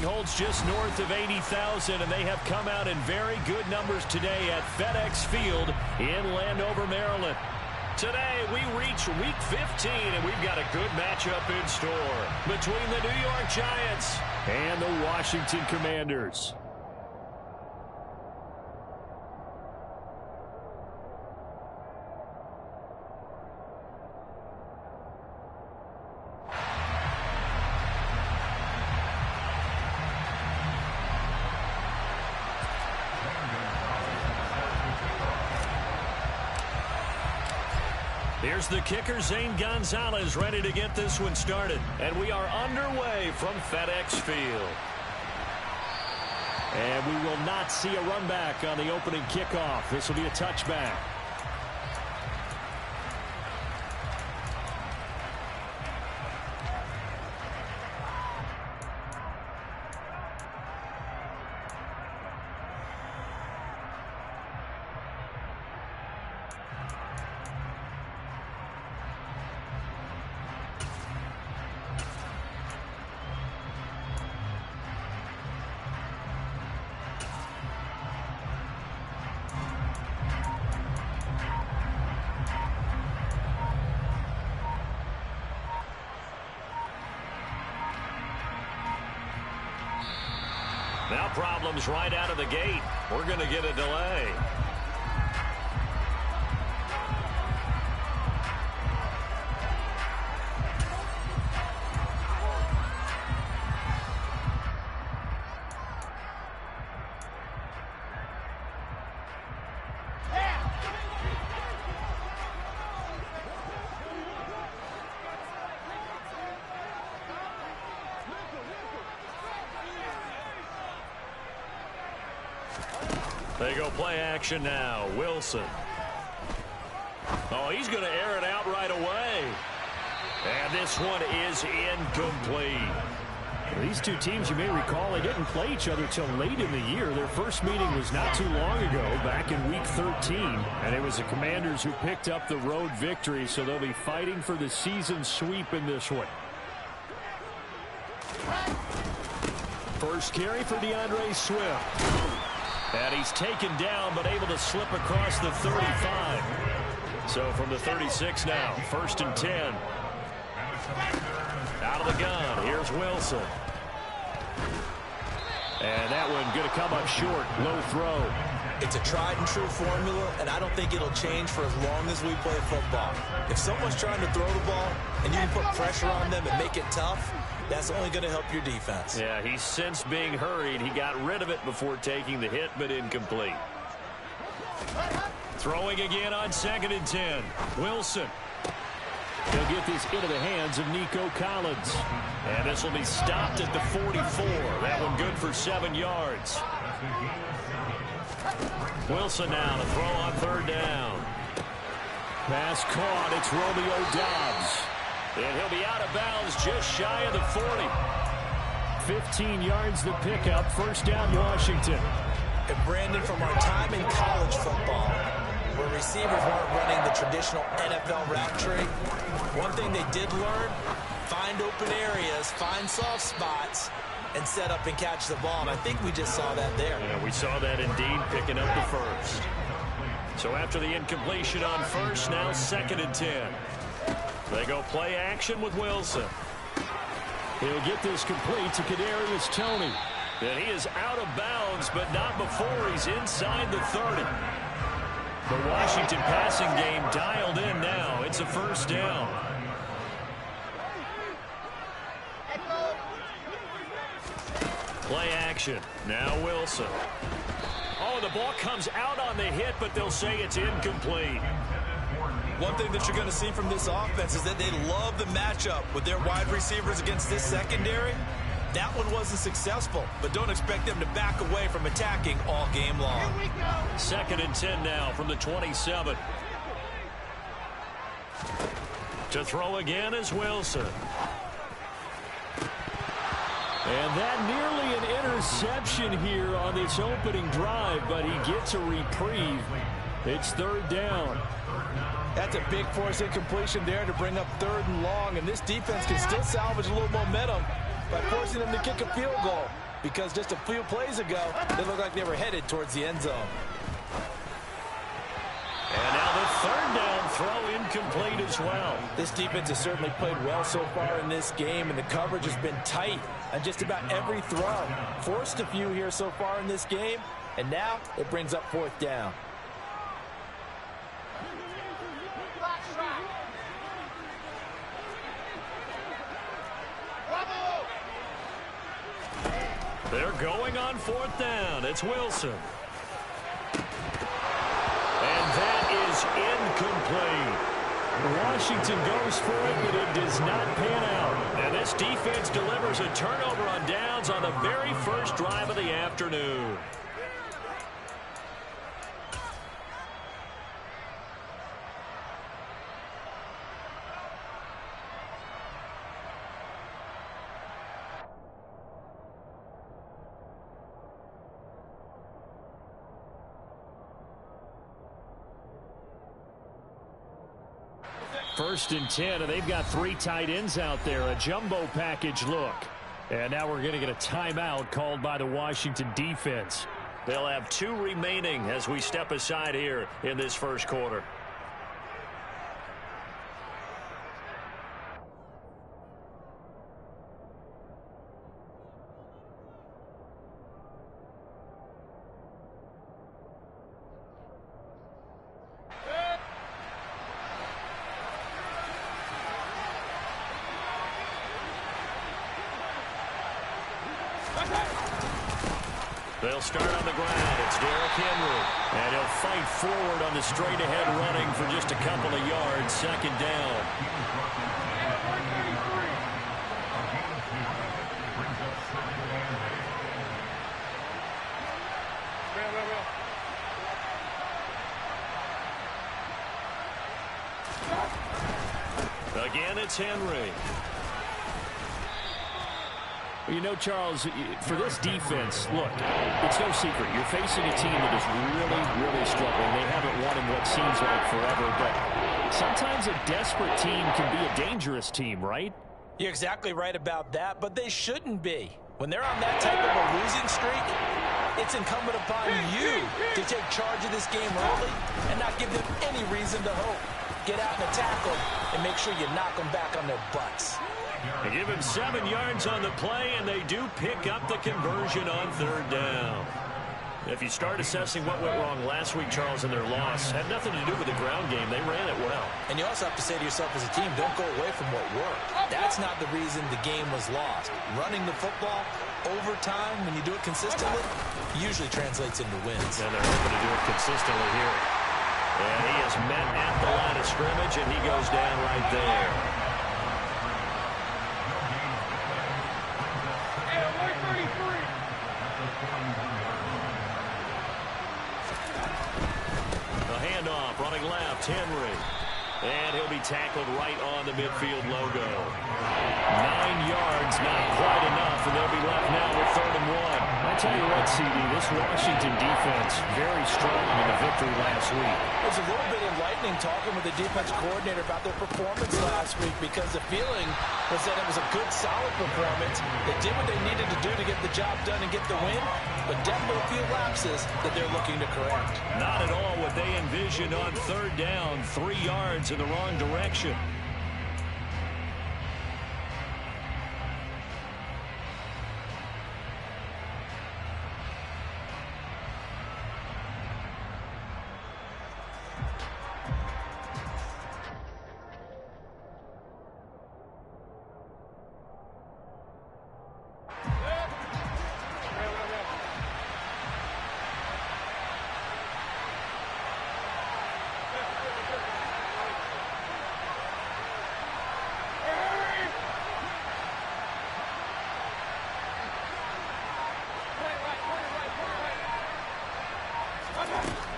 building holds just north of 80,000, and they have come out in very good numbers today at FedEx Field in Landover, Maryland. Today, we reach Week 15, and we've got a good matchup in store between the New York Giants and the Washington Commanders. Here's the kicker, Zane Gonzalez, ready to get this one started. And we are underway from FedEx Field. And we will not see a run back on the opening kickoff. This will be a touchback. Now problems right out of the gate. We're going to get a delay. They go play action now. Wilson. Oh, he's going to air it out right away. And this one is incomplete. These two teams, you may recall, they didn't play each other till late in the year. Their first meeting was not too long ago, back in Week 13. And it was the Commanders who picked up the road victory, so they'll be fighting for the season sweep in this one. First carry for DeAndre Swift. And he's taken down, but able to slip across the 35. So from the 36 now, 1st and 10. Out of the gun, here's Wilson. And that one going to come up short, low throw. It's a tried and true formula, and I don't think it'll change for as long as we play football. If someone's trying to throw the ball and you can put pressure on them and make it tough, that's only going to help your defense. Yeah, he's since being hurried. He got rid of it before taking the hit, but incomplete. Throwing again on 2nd and 10. Wilson. He'll get this into the hands of Nico Collins. And this will be stopped at the 44. That one good for 7 yards. Wilson now to throw on 3rd down. Pass caught. It's Romeo Doubs. And he'll be out of bounds just shy of the 40. 15 yards the pickup. 1st down, Washington. And Brandon, from our time in college football, where receivers weren't running the traditional NFL route tree, one thing they did learn, find open areas, find soft spots, and set up and catch the ball. And I think we just saw that there. Yeah, we saw that indeed, picking up the 1st. So after the incompletion on 1st, now 2nd and 10. They go play action with Wilson. He'll get this complete to Kadarius Toney. And he is out of bounds, but not before he's inside the 30. The Washington passing game dialed in now. It's a 1st down. Play action. Now Wilson. Oh, the ball comes out on the hit, but they'll say it's incomplete. One thing that you're going to see from this offense is that they love the matchup with their wide receivers against this secondary. That one wasn't successful, but don't expect them to back away from attacking all game long. 2nd and 10 now from the 27. To throw again is Wilson. And that nearly an interception here on this opening drive, but he gets a reprieve. It's 3rd down. That's a big force incompletion there to bring up 3rd and long, and this defense can still salvage a little momentum by forcing them to kick a field goal. because just a few plays ago, they looked like they were headed towards the end zone. And now the third down throw incomplete as well. This defense has certainly played well so far in this game, and the coverage has been tight on just about every throw. Forced a few here so far in this game, and now it brings up fourth down. They're going on fourth down. It's Wilson. And that is incomplete. Washington goes for it, but it does not pan out. And this defense delivers a turnover on downs on the very first drive of the afternoon. First and 10, and they've got 3 tight ends out there. A jumbo package look. And now we're going to get a timeout called by the Washington defense. They'll have 2 remaining as we step aside here in this first quarter. They'll start on the ground. It's Derrick Henry. And he'll fight forward on the straight-ahead running for just a couple of yards. Second down. Again, it's Henry. You know, Charles, for this defense, look, it's no secret. You're facing a team that is really, really struggling. They haven't won in what seems like forever, but sometimes a desperate team can be a dangerous team, right? You're exactly right about that, but they shouldn't be. When they're on that type of a losing streak, it's incumbent upon you to take charge of this game early and not give them any reason to hope. Get out and attack them and make sure you knock them back on their butts. They give him 7 yards on the play, and they do pick up the conversion on third down. If you start assessing what went wrong last week, Charles, in their loss, had nothing to do with the ground game. They ran it well. And you also have to say to yourself as a team, don't go away from what worked. That's not the reason the game was lost. Running the football over time, when you do it consistently, usually translates into wins. And they're hoping to do it consistently here. And he is met at the line of scrimmage, and he goes down right there. Running left, Henry. And he'll be tackled right on the midfield logo. 9 yards, not quite enough, and they'll be left now with 3rd and 1. I tell you what, CD, this Washington defense, very strong in the victory last week. It was a little bit enlightening talking with the defense coordinator about their performance last week, because the feeling was that it was a good, solid performance. They did what they needed to do to get the job done and get the win, but definitely a few lapses that they're looking to correct. Not at all what they envisioned on third down. 3 yards in the wrong direction.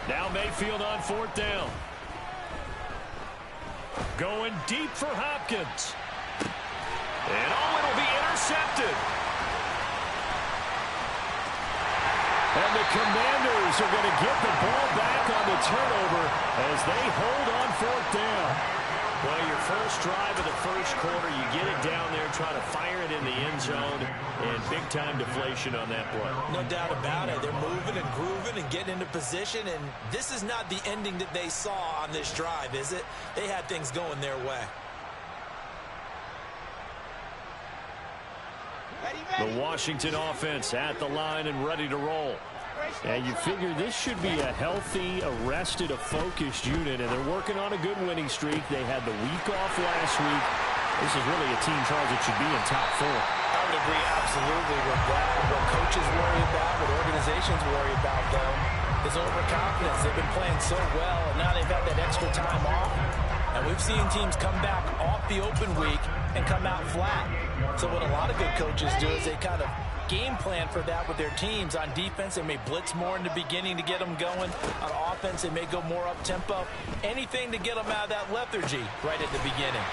Now Mayfield on 4th down. Going deep for Hopkins. And it'll be intercepted. And the Commanders are going to get the ball back on the turnover as they hold on 4th down. Well, your first drive of the first quarter, you get it down there, try to fire it in the end zone, and big-time deflation on that play. No doubt about it. They're moving and grooving and getting into position, and this is not the ending that they saw on this drive, is it? They had things going their way. The Washington offense at the line and ready to roll. And you figure this should be a healthy, arrested, a focused unit, and they're working on a good winning streak. They had the week off last week. This is really a team, Charles, that should be in top 4. I would agree absolutely with that. What coaches worry about, what organizations worry about, though, is overconfidence. They've been playing so well, and now they've had that extra time off. And we've seen teams come back off the open week and come out flat. So what a lot of good coaches do is they kind of game plan for that with their teams. On defense, they may blitz more in the beginning to get them going. On offense, they may go more up-tempo. Anything to get them out of that lethargy right at the beginning.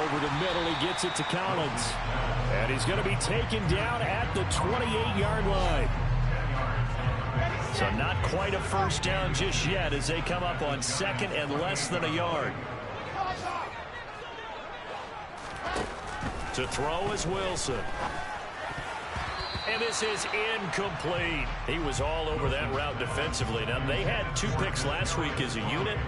Over the middle, he gets it to Collins. And he's going to be taken down at the 28-yard line. So not quite a first down just yet as they come up on second and less than a yard. To throw is Wilson. And this is incomplete. He was all over that route defensively. Now, they had 2 picks last week as a unit.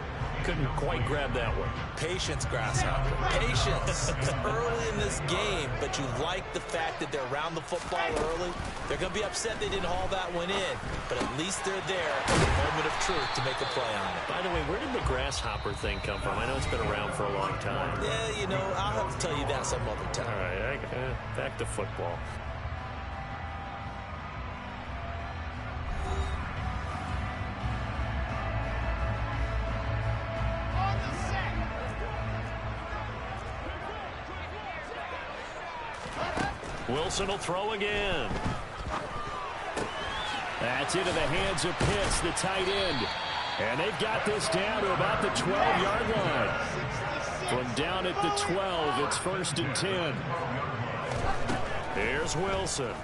Couldn't quite grab that one. Patience, Grasshopper. Patience. It's early in this game, but you like the fact that they're around the football early. They're going to be upset they didn't haul that one in, but at least they're there at the moment of truth to make a play on it. By the way, where did the grasshopper thing come from? I know it's been around for a long time. Yeah, you know, I'll have to tell you that some other time. All right, back to football. Wilson will throw again. That's into the hands of Pitts, the tight end. And they've got this down to about the 12-yard line. From down at the 12, it's 1st and 10. Here's Wilson.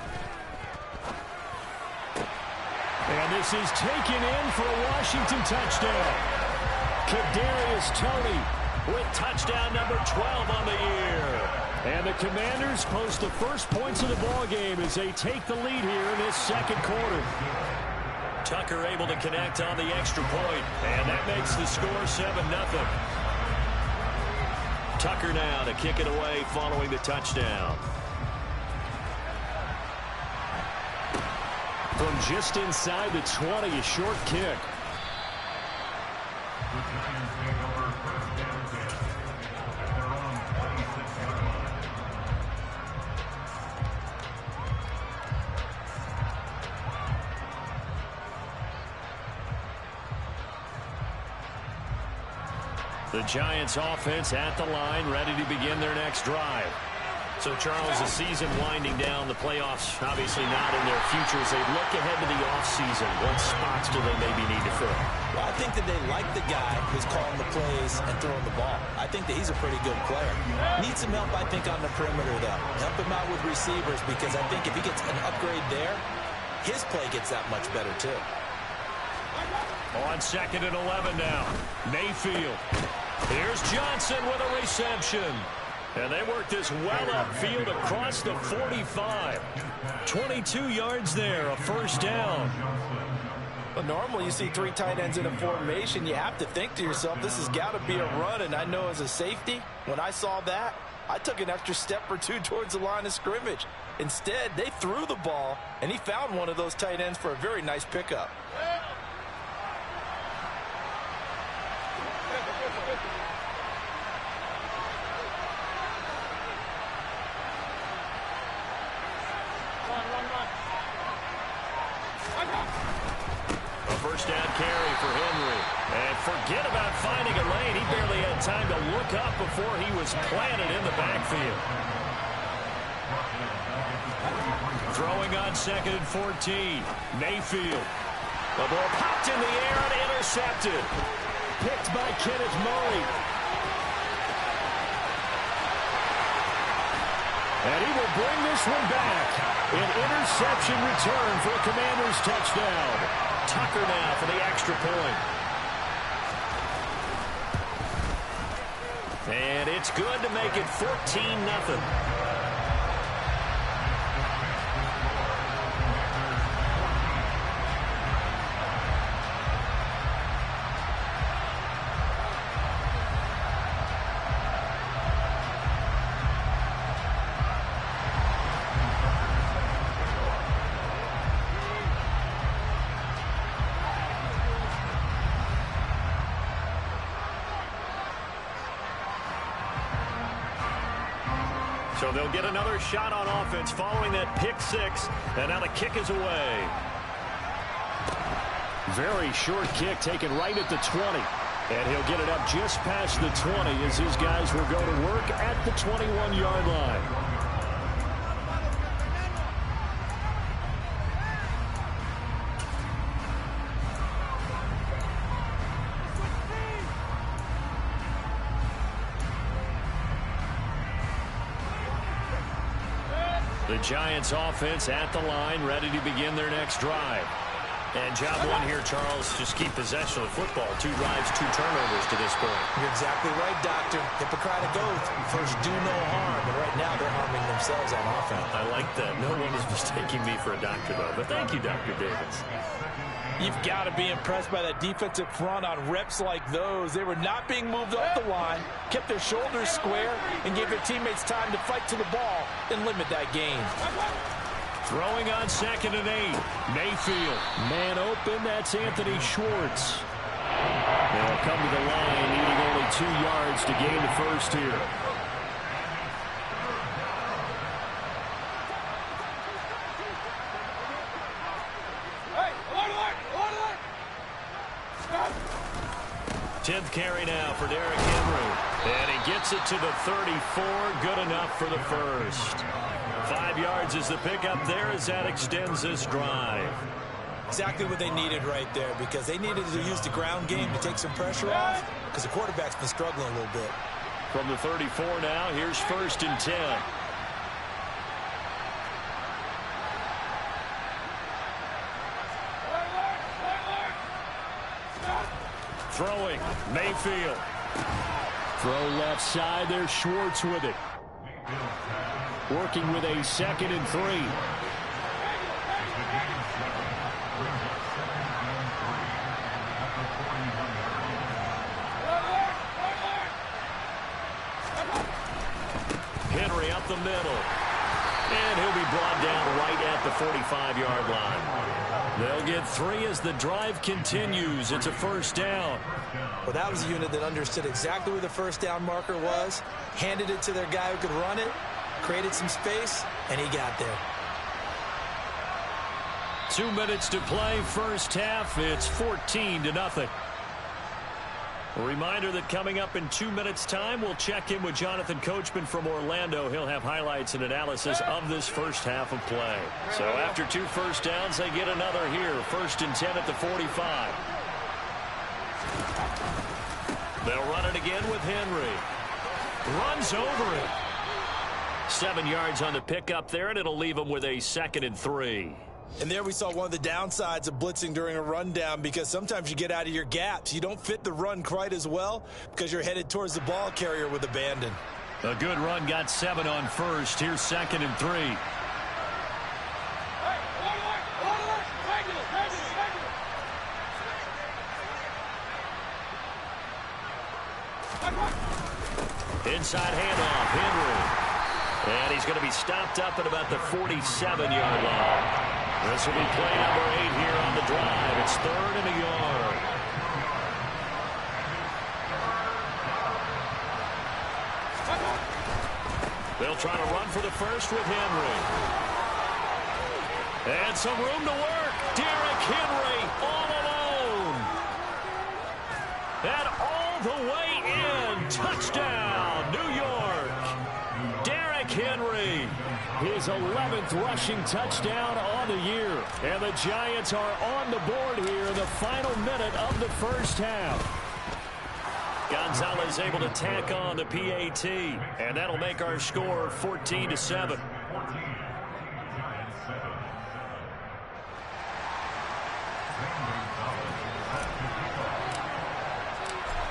And this is taken in for a Washington touchdown. Kadarius Toney with touchdown number 12 on the year. And the Commanders post the first points of the ball game as they take the lead here in this second quarter. Tucker able to connect on the extra point, and that makes the score 7-0. Tucker now to kick it away following the touchdown. From just inside the 20, a short kick. The Giants offense at the line, ready to begin their next drive. So, Charles, the season winding down, the playoffs obviously not in their future as they look ahead to the offseason. What spots do they maybe need to fill? Well, I think that they like the guy who's calling the plays and throwing the ball. I think that he's a pretty good player. Needs some help, I think, on the perimeter, though. Help him out with receivers because I think if he gets an upgrade there, his play gets that much better, too. On 2nd and 11 now. Mayfield. Here's Johnson with a reception. And they work this well upfield across the 45. 22 yards there, a first down. But normally you see 3 tight ends in a formation. You have to think to yourself, this has got to be a run. And I know as a safety, when I saw that, I took an extra step or 2 towards the line of scrimmage. Instead, they threw the ball, and he found one of those tight ends for a very nice pickup. First down carry for Henry. And forget about finding a lane. He barely had time to look up before he was planted in the backfield. Throwing on 2nd and 14. Mayfield. The ball popped in the air and intercepted. Picked by Kenneth Murray. And he will bring this one back. An interception return for a Commanders touchdown. Tucker now for the extra point. It's good to make it 14-0. So they'll get another shot on offense following that pick six. And now the kick is away. Very short kick taken right at the 20. And he'll get it up just past the 20 as his guys will go to work at the 21-yard line. The Giants offense at the line, ready to begin their next drive. And job one here, Charles, just keep possession of the football. 2 drives, 2 turnovers to this point. You're exactly right, Doctor. Hippocratic oath. First, do no harm. And right now, they're harming themselves on offense. I like that. No one is mistaking me for a doctor, though. But thank you, Dr. Davis. You've got to be impressed by that defensive front on reps like those. They were not being moved off the line, kept their shoulders square, and gave their teammates time to fight to the ball and limit that gain. Throwing on 2nd and 8. Mayfield. Man open, that's Anthony Schwartz. They'll come to the line, needing only 2 yards to gain the first here. Tenth carry now for Derrick Henry. And he gets it to the 34. Good enough for the first. 5 yards is the pickup there as that extends this drive. Exactly what they needed right there, because they needed to use the ground game to take some pressure off, because the quarterback's been struggling a little bit. From the 34 now, here's 1st and 10. Throwing, Mayfield. Throw left side, there's Schwartz with it. Working with a 2nd and 3. Henry up the middle. And he'll be brought down right at the 45-yard line. They'll get 3 as the drive continues. It's a 1st down. Well, that was a unit that understood exactly where the 1st down marker was, handed it to their guy who could run it, created some space, and he got there. 2 minutes to play, first half. It's 14-0. A reminder that coming up in 2 minutes' time, we'll check in with Jonathan Coachman from Orlando. He'll have highlights and analysis of this first half of play. So after 2 first downs, they get another here. 1st and 10 at the 45. They'll run it again with Henry. Runs over it. 7 yards on the pickup there, and it'll leave him with a 2nd and 3. And there we saw one of the downsides of blitzing during a rundown, because sometimes you get out of your gaps. You don't fit the run quite as well because you're headed towards the ball carrier with abandon. A good run got 7 on 1st. Here's 2nd and 3. Inside handoff, Henry. And he's going to be stopped up at about the 47-yard line. This will be play number 8 here on the drive. It's 3rd and a yard. They'll try to run for the first with Henry. And some room to work. Derrick Henry all alone. And all the way in. Touchdown, New York. Derrick Henry. His 11th rushing touchdown on the year. And the Giants are on the board here in the final minute of the first half. Gonzalez able to tack on the PAT. And that'll make our score 14-7.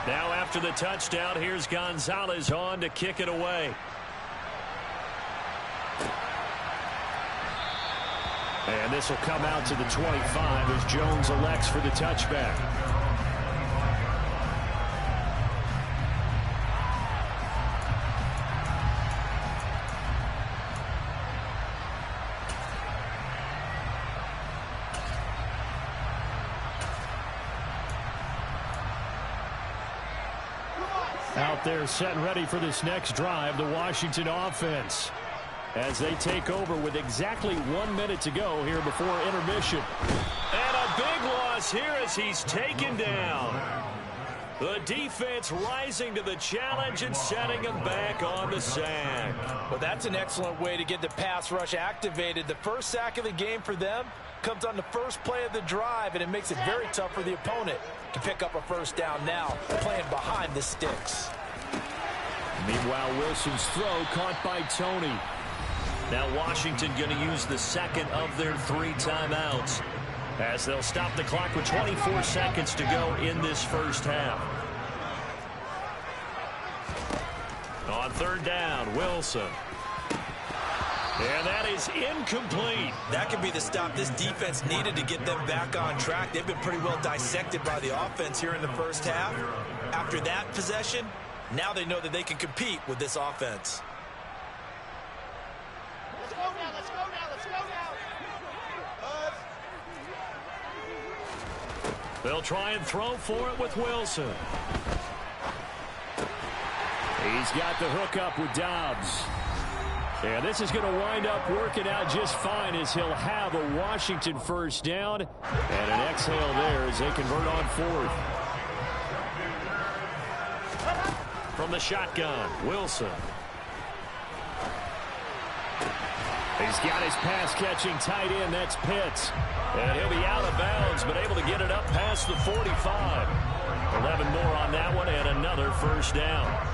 Now After the touchdown, here's Gonzalez on to kick it away. And this will come out to the 25 as Jones elects for the touchback. Out there set and ready for this next drive, the Washington offense, as they take over with exactly 1 minute to go here before intermission. And a big loss here as he's taken down. The defense rising to the challenge and setting him back on the sack. Well, that's an excellent way to get the pass rush activated. The first sack of the game for them comes on the first play of the drive, and it makes it very tough for the opponent to pick up a first down now, playing behind the sticks. Meanwhile, Wilson's throw caught by Tony. Now Washington going to use the second of their 3 timeouts as they'll stop the clock with 24 seconds to go in this first half. On third down, Wilson. And that is incomplete. That could be the stop this defense needed to get them back on track. They've been pretty well dissected by the offense here in the first half. After that possession, now they know that they can compete with this offense. Let's go now, let's go now, let's go now. They'll try and throw for it with Wilson. He's got the hook up with Dobbs. And this is going to wind up working out just fine as he'll have a Washington first down. And an exhale there as they convert on fourth. From the shotgun, Wilson. He's got his pass-catching tight end. That's Pitts. And he'll be out of bounds, but able to get it up past the 45. 11 more on that one, and another first down.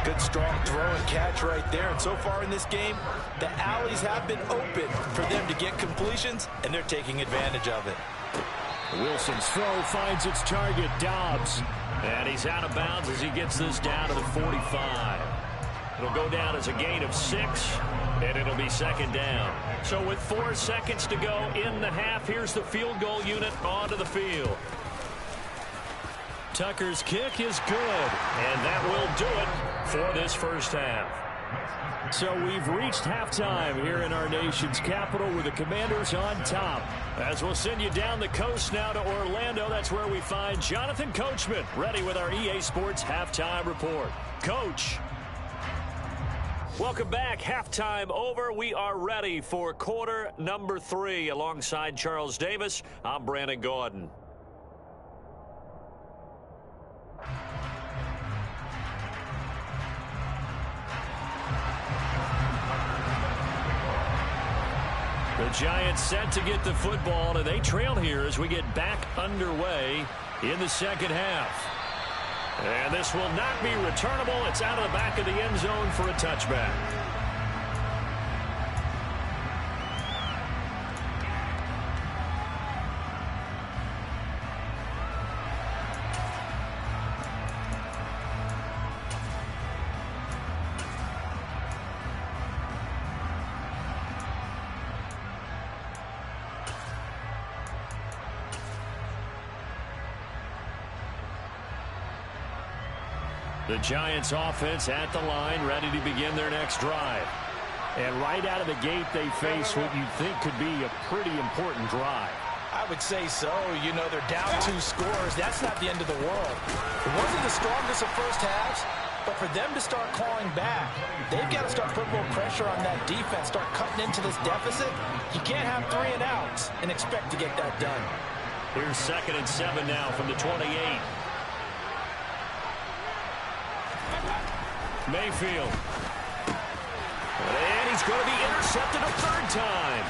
Good, strong throw and catch right there. And so far in this game, the alleys have been open for them to get completions, and they're taking advantage of it. Wilson's throw finds its target, Dobbs. And he's out of bounds as he gets this down to the 45. It'll go down as a gain of 6, and it'll be second down. So with 4 seconds to go in the half, here's the field goal unit onto the field. Tucker's kick is good, and that will do it for this first half. So we've reached halftime here in our nation's capital with the Commanders on top. As we'll send you down the coast now to Orlando, that's where we find Jonathan Coachman ready with our EA Sports Halftime Report. Coach. Welcome back. Halftime over. We are ready for quarter number 3. Alongside Charles Davis, I'm Brandon Gaudin. The Giants set to get the football, and they trail here as we get back underway in the second half. And this will not be returnable. It's out of the back of the end zone for a touchback. The Giants offense at the line, ready to begin their next drive. And right out of the gate, they face what you think could be a pretty important drive. I would say so. You know, they're down 2 scores. That's not the end of the world. It wasn't the strongest of first halves, but for them to start clawing back, they've got to start putting more pressure on that defense, start cutting into this deficit. You can't have 3 and outs and expect to get that done. Here's 2nd and 7 now from the 28. Mayfield. And he's going to be intercepted a 3rd time.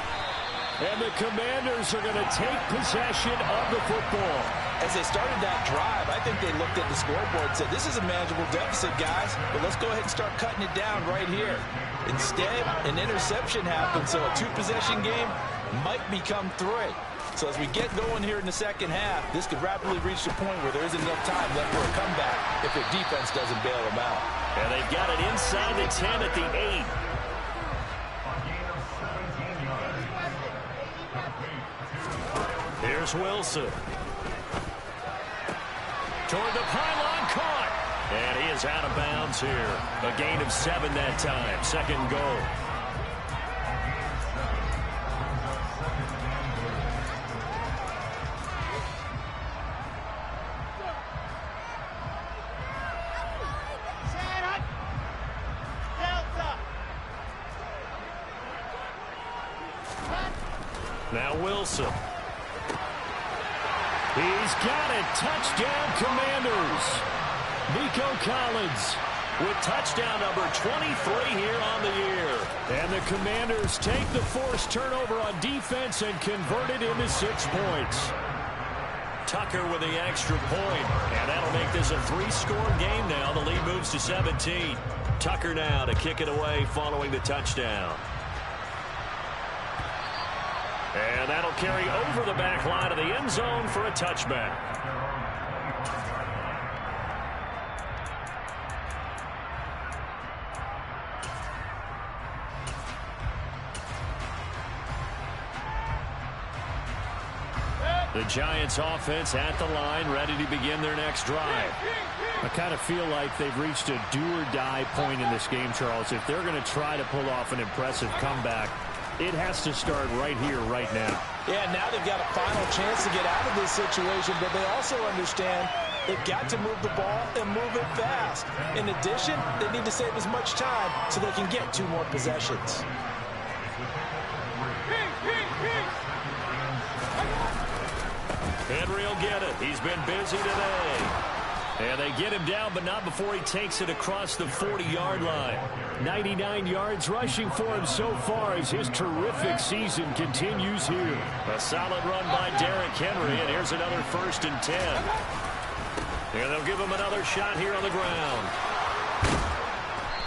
And the Commanders are going to take possession of the football. As they started that drive, I think they looked at the scoreboard and said, this is a manageable deficit, guys, but let's go ahead and start cutting it down right here. Instead, an interception happened, so a 2-possession game might become 3. So as we get going here in the second half, this could rapidly reach the point where there isn't enough time left for a comeback if their defense doesn't bail them out. And they've got it inside the 10 at the 8. Here's Wilson. Toward the pylon, caught. And he is out of bounds here. A gain of 7 that time. Second goal. Now Wilson. He's got it. Touchdown, Commanders. Nico Collins with touchdown number 23 here on the year. And the Commanders take the forced turnover on defense and convert it into 6 points. Tucker with the extra point. And that'll make this a 3-score game now. The lead moves to 17. Tucker now to kick it away following the touchdown. And that'll carry over the back line of the end zone for a touchback. The Giants offense at the line, ready to begin their next drive. I kind of feel like they've reached a do-or-die point in this game, Charles. If they're going to try to pull off an impressive comeback, it has to start right here, right now. Yeah, now they've got a final chance to get out of this situation, but they also understand they've got to move the ball and move it fast. In addition, they need to save as much time so they can get 2 more possessions. Henry will get it. He's been busy today. And they get him down, but not before he takes it across the 40-yard line. 99 yards rushing for him so far as his terrific season continues here. A solid run by Derrick Henry, and here's another 1st and 10. And they'll give him another shot here on the ground.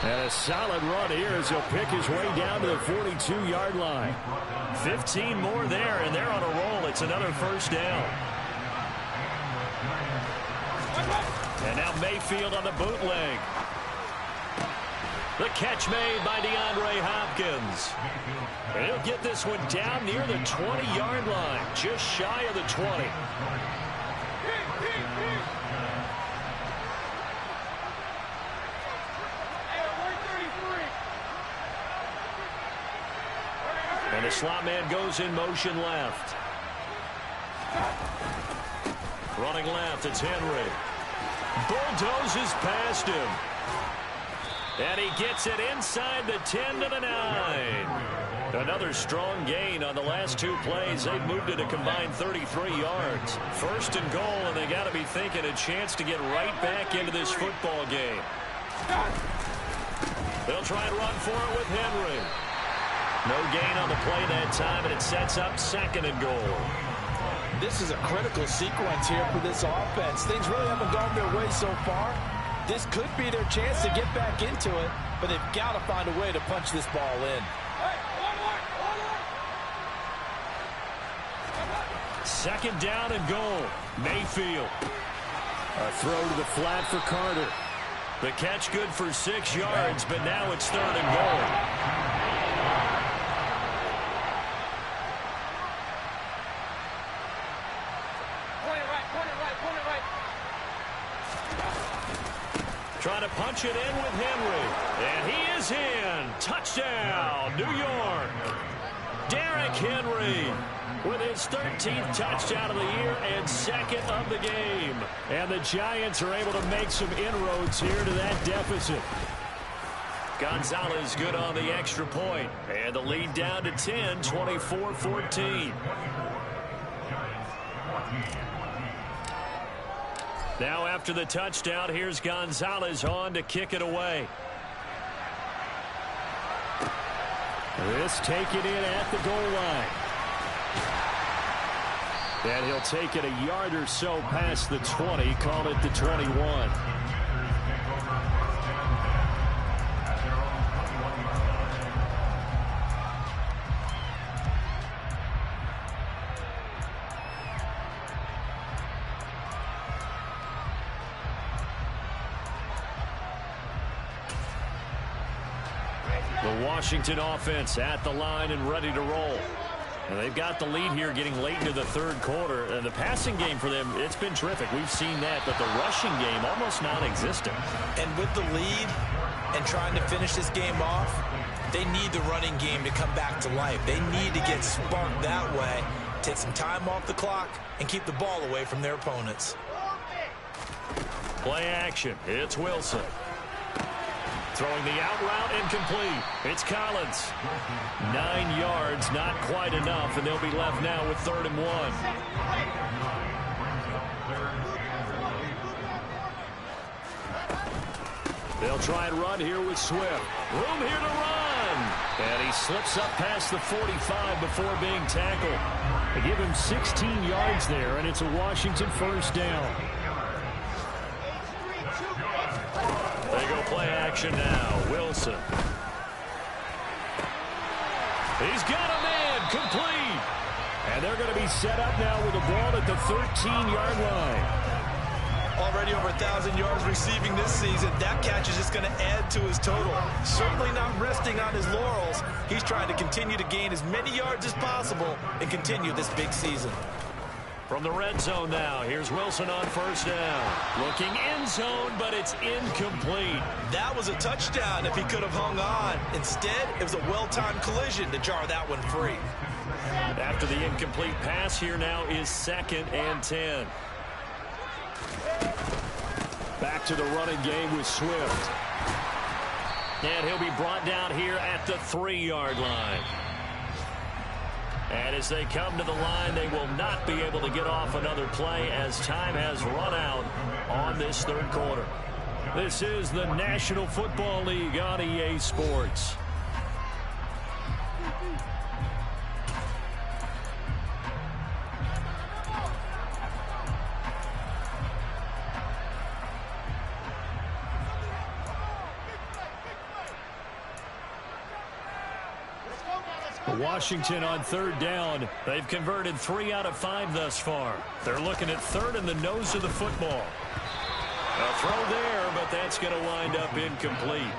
And a solid run here as he'll pick his way down to the 42-yard line. 15 more there, and they're on a roll. It's another 1st down. And now Mayfield on the bootleg. The catch made by DeAndre Hopkins. And he'll get this one down near the 20-yard line, just shy of the 20. And the slot man goes in motion left. Running left, it's Henry. Bulldozes past him. And he gets it inside the 10 to the 9. Another strong gain on the last 2 plays. They've moved it a combined 33 yards. 1st and goal, and they got to be thinking a chance to get right back into this football game. They'll try and run for it with Henry. No gain on the play that time, and it sets up 2nd and goal. This is a critical sequence here for this offense. Things really haven't gone their way so far. This could be their chance to get back into it, but they've got to find a way to punch this ball in. 2nd down and goal. Mayfield. A throw to the flat for Carter. The catch good for 6 yards, but now it's 3rd and goal. Trying to punch it in with Henry. And he is in. Touchdown, New York. Derrick Henry with his 13th touchdown of the year and 2nd of the game. And the Giants are able to make some inroads here to that deficit. Gonzalez good on the extra point. And the lead down to 10, 24-14. Now after the touchdown, here's Gonzalez on to kick it away. This taken in at the goal line. And he'll take it a yard or so past the 20, call it the 21. The Washington offense at the line and ready to roll. And they've got the lead here getting late into the third quarter. And the passing game for them, it's been terrific. We've seen that, but the rushing game almost non-existent. And with the lead and trying to finish this game off, they need the running game to come back to life. They need to get sparked that way, take some time off the clock, and keep the ball away from their opponents. Play action. It's Wilson. Throwing the out route incomplete. It's Collins. 9 yards, not quite enough, and they'll be left now with 3rd and 1. They'll try and run here with Swift. Room here to run. And he slips up past the 45 before being tackled. They give him 16 yards there, and it's a Washington first down. They go play action now. Wilson. He's got a man complete. And they're going to be set up now with the ball at the 13-yard line. Already over 1,000 yards receiving this season. That catch is just going to add to his total. Certainly not resting on his laurels. He's trying to continue to gain as many yards as possible and continue this big season. From the red zone now, here's Wilson on first down. Looking end zone, but it's incomplete. That was a touchdown if he could have hung on. Instead, it was a well-timed collision to jar that one free. After the incomplete pass, here now is 2nd and 10. Back to the running game with Swift. And he'll be brought down here at the 3-yard line. And as they come to the line, they will not be able to get off another play as time has run out on this third quarter. This is the National Football League on EA Sports. Washington on 3rd down. They've converted 3 out of 5 thus far. They're looking at 3rd in the nose of the football. A throw there, but that's going to wind up incomplete.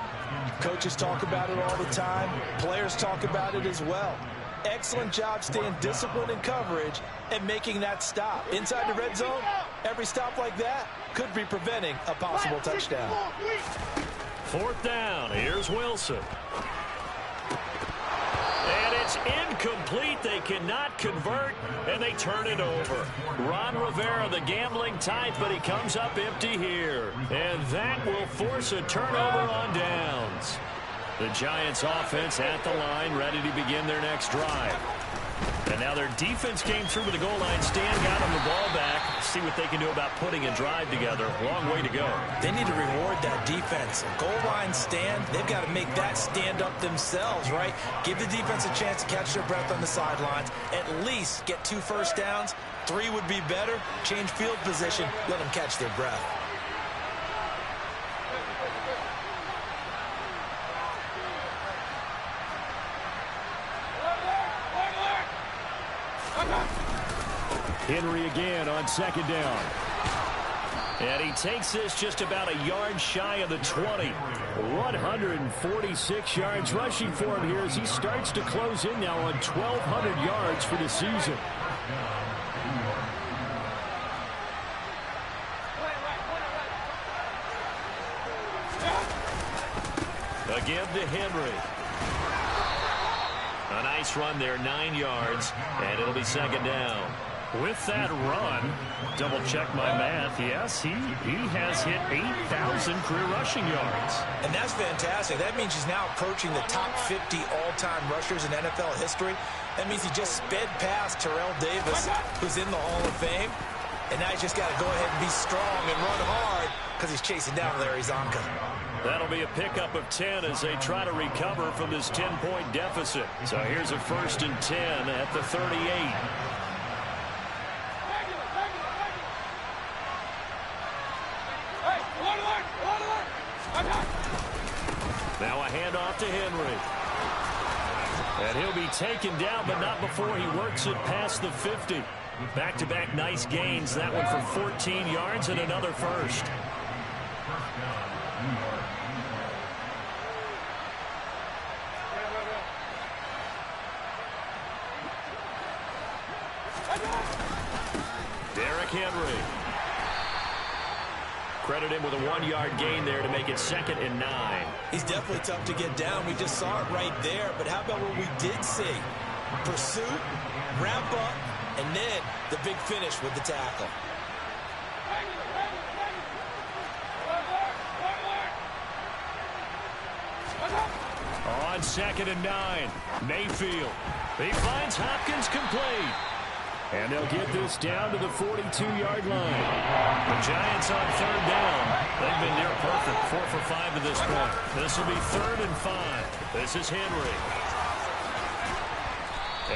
Coaches talk about it all the time. Players talk about it as well. Excellent job staying disciplined in coverage and making that stop. Inside the red zone, every stop like that could be preventing a possible touchdown. 4th down. Here's Wilson. And it's incomplete. They cannot convert, and they turn it over. Ron Rivera, the gambling type, but he comes up empty here. And that will force a turnover on downs. The Giants offense at the line, ready to begin their next drive. And now their defense came through with the goal line stand, got them the ball back. See what they can do about putting a drive together. Long way to go. They need to reward that defense. A goal line stand, they've got to make that stand up themselves, right? Give the defense a chance to catch their breath on the sidelines. At least get 2 first downs. 3 would be better. Change field position. Let them catch their breath. Henry again on 2nd down. And he takes this just about a yard shy of the 20. 146 yards rushing for him here as he starts to close in now on 1,200 yards for the season. Again to Henry. A nice run there, 9 yards, and it'll be 2nd down. With that run, double check my math, yes, he has hit 8,000 career rushing yards. And that's fantastic. That means he's now approaching the top 50 all-time rushers in NFL history. That means he just sped past Terrell Davis, who's in the Hall of Fame. And now he's just got to go ahead and be strong and run hard because he's chasing down Larry Zonka. That'll be a pickup of 10 as they try to recover from this 10-point deficit. So here's a 1st and 10 at the 38. Now a handoff to Henry. And he'll be taken down, but not before he works it past the 50. Back-to-back nice gains. That one for 14 yards and another first. Derrick Henry. Credit him with a 1-yard gain there to make it 2nd and 9. He's definitely tough to get down. We just saw it right there. But how about what we did see? Pursuit, wrap up, and then the big finish with the tackle. On 2nd and 9, Mayfield. He finds Hopkins complete. And they'll get this down to the 42-yard line. The Giants on 3rd down. They've been near perfect, 4 for 5 to this point. This will be 3rd and 5. This is Henry.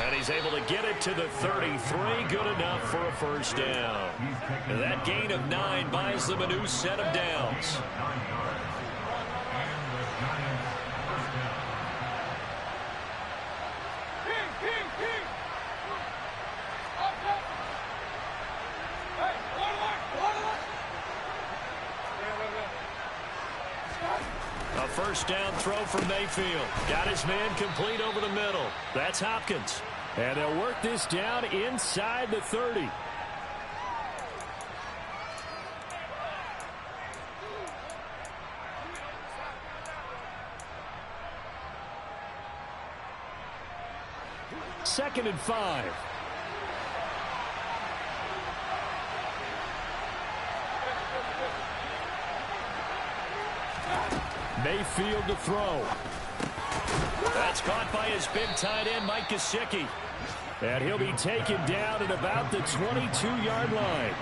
And he's able to get it to the 33. Good enough for a first down. And that gain of 9 buys them a new set of downs. A first down throw from Mayfield. Got his man complete over the middle. That's Hopkins. And they'll work this down inside the 30. Second and 5. Mayfield to throw. That's caught by his big tight end, Mike Gesicki. And he'll be taken down at about the 22-yard line.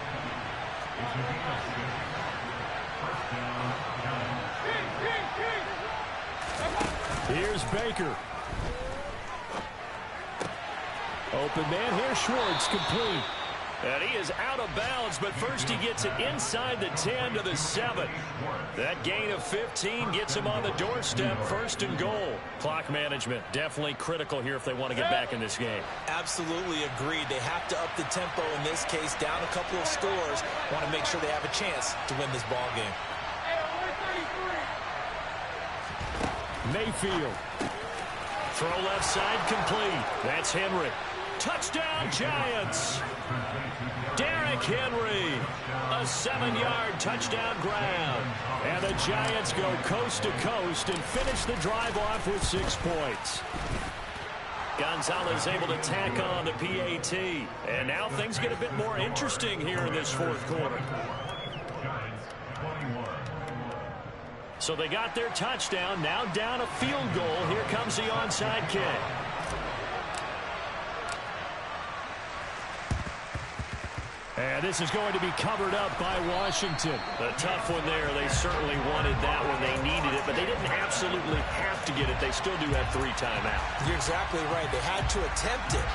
Here's Baker. Open man here, Schwartz, complete. And he is out of bounds, but first he gets it inside the 10 to the 7. That gain of 15 gets him on the doorstep, 1st and goal. Clock management, definitely critical here if they want to get back in this game. Absolutely agreed. They have to up the tempo in this case, down a couple of scores. Want to make sure they have a chance to win this ball game. Mayfield. Throw left side complete. That's Henry. Touchdown, Giants. Derrick Henry. A 7-yard touchdown grab. And the Giants go coast to coast and finish the drive off with 6 points. Gonzalez able to tack on the PAT. And now things get a bit more interesting here in this 4th quarter. So they got their touchdown. Now down a field goal. Here comes the onside kick. And this is going to be covered up by Washington. A tough one there. They certainly wanted that one. They needed it, but they didn't absolutely have to get it. They still do have 3 timeouts. You're exactly right. They had to attempt it.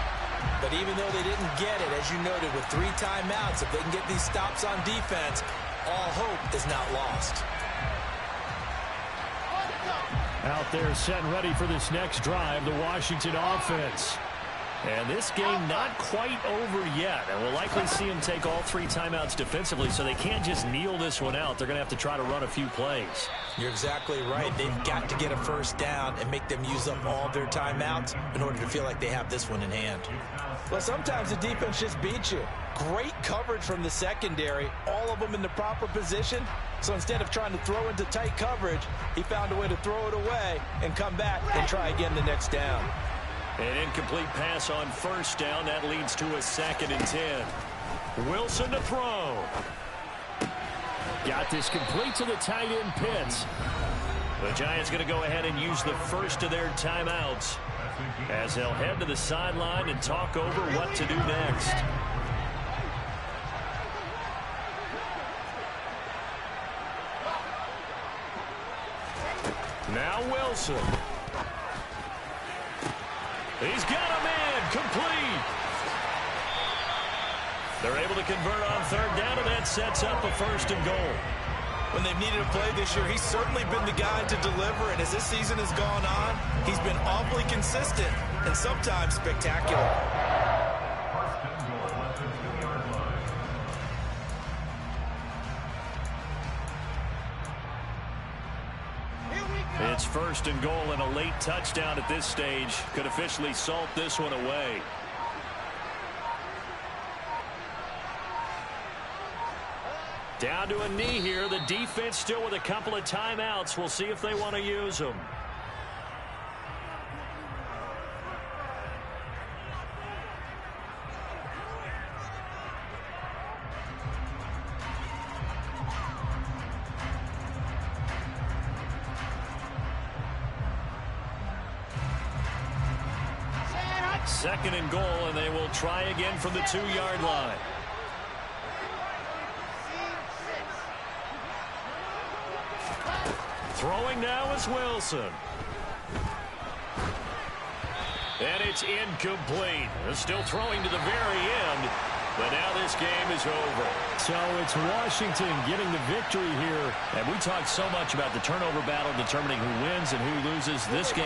But even though they didn't get it, as you noted, with 3 timeouts, if they can get these stops on defense, all hope is not lost. Out there set and ready for this next drive, the Washington offense. And this game not quite over yet. And we'll likely see them take all 3 timeouts defensively, so they can't just kneel this one out. They're going to have to try to run a few plays. You're exactly right. They've got to get a first down and make them use up all their timeouts in order to feel like they have this one in hand. Well, sometimes the defense just beats you. Great coverage from the secondary, all of them in the proper position. So instead of trying to throw into tight coverage, he found a way to throw it away and come back and try again the next down. An incomplete pass on first down. That leads to a 2nd and 10. Wilson to throw. Got this complete to the tight end, Pitts. The Giants going to go ahead and use the first of their timeouts as they'll head to the sideline and talk over what to do next. Now Wilson. He's got a man complete. They're able to convert on 3rd down, and that sets up a 1st and goal. When they've needed a play this year, he's certainly been the guy to deliver, and as this season has gone on, he's been awfully consistent and sometimes spectacular. It's 1st and goal, and a late touchdown at this stage could officially salt this one away. Down to a knee here. The defense still with a couple of timeouts. We'll see if they want to use them. Second and goal, and they will try again from the 2-yard line. Throwing now is Wilson. And it's incomplete. They're still throwing to the very end, but now this game is over. So it's Washington getting the victory here. And we talked so much about the turnover battle determining who wins and who loses. This game